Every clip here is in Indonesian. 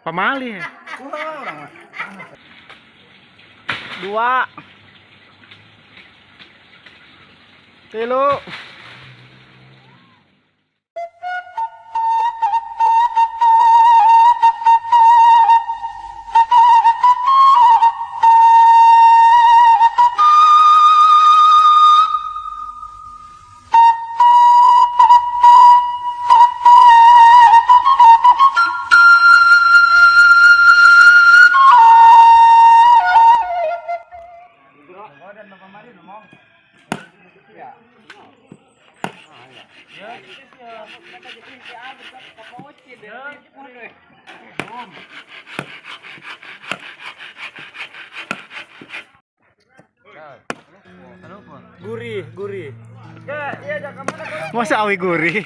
Pamali. Dua. Tilu. Gurih, gurih. Masa awi gurih?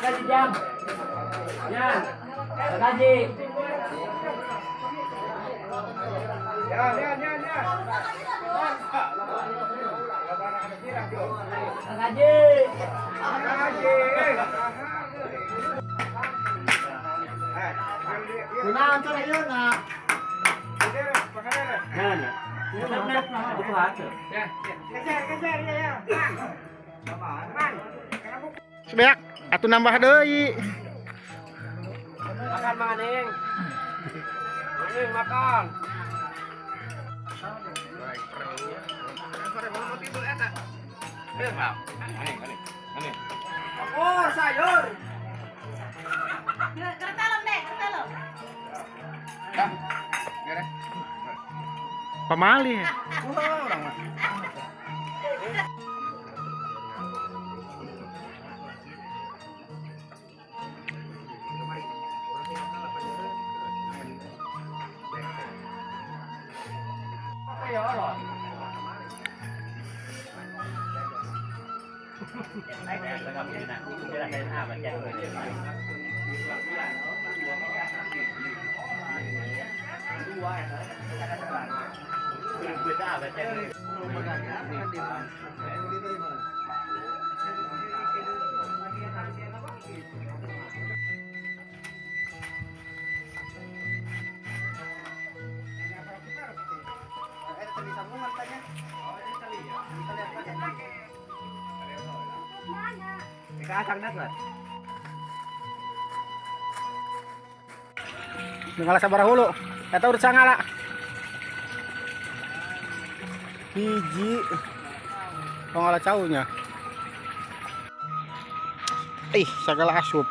Kasih jam. Ya. Kasih. Ya. Kasih. Nah. Butuh hasil. Sebeak, atuh nambah deui. Makan Maning. Maning makan. Oh, sayur. Kertalem deh, kertalem. Pamali. Ngala sabaraha hulu. Eta urut sangala. Hiji. Ngala caunya. Segala asup.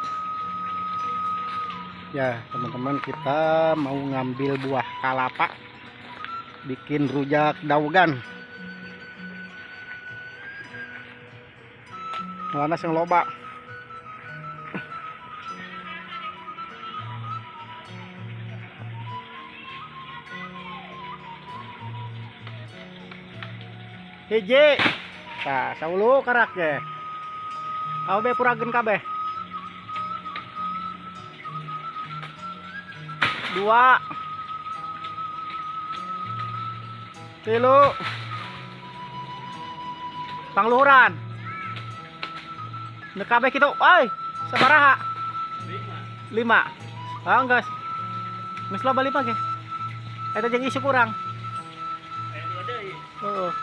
Ya, teman-teman, kita mau ngambil buah kalapa bikin rujak daugan. Ngana sing loba. Hiji. Tah, saulu karak ge. Kabeh purageun kabeh. 2 3 pangluhuran nu kabeh kitu euy sabaraha 5 geus loba 5 ge eta jeung isi kurang heeh.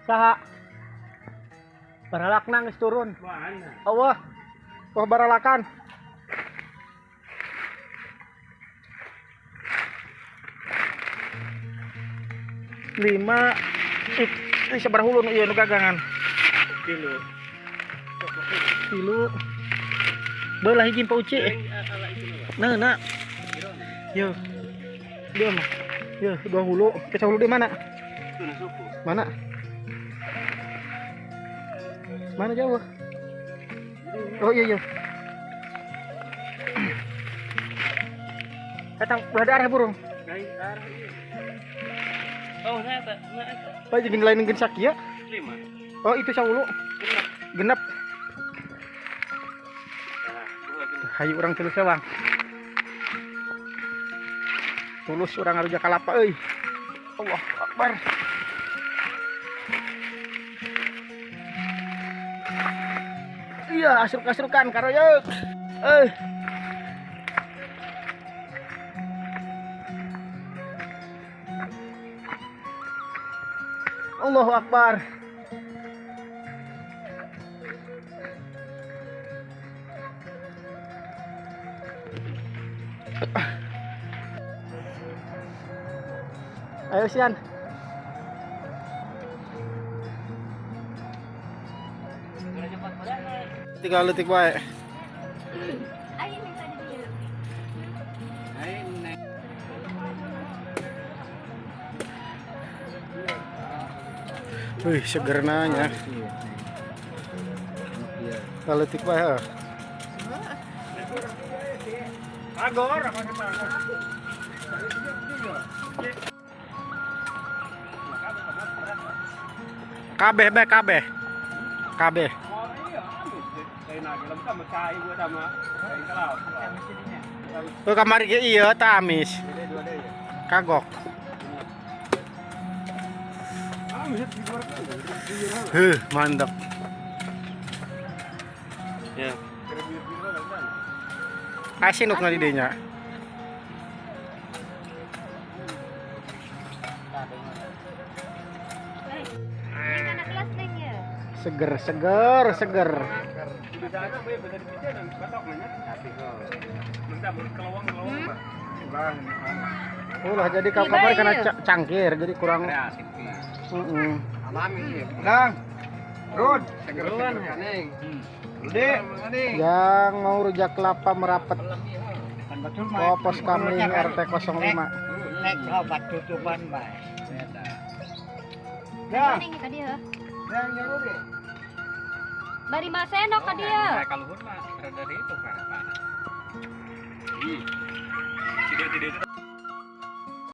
Saha baralakna geus turun. Eueuh. Wah baralakan. Lima sabaraha hulu nu ieu nu gagangan? Tilu. Beulah hiji pa uci. Nah. Yo. Dia mah. Yo, 2 hulu. Ke hulu di mana? Mana? Mana jauh? Oh iya. Katang belah daerah burung. Oh, saya tak. Oh, jadi lain gen sakia? 5. Oh, itu saulu. Genep. Hayu urang tulus sewang. Tulus urang ngaruja kalapa euy. Allahu Akbar. Iya, asruk-asrukan karoyeuk. Allahu Akbar. Ayo Sian. Tiga letik wae. Wih, seger nanya. Tiga letik wae. Agor apa kita? Kabeh. Tuh kamari ge ieu tah amis. Kagok. Mantap. Ya. Asin nuk ngadidinya. Seger, seger, seger. Ulah jadi kabar karena cangkir jadi kurang. Kang. Rud, segeruan kaning. Yang mau rujak kelapa merapat. Pos kami RT 05. Nek obat tutupan bae. Ya. Ini tadi ya. Bari masenok ka dia. Kalau mah rada itu kan. Tidak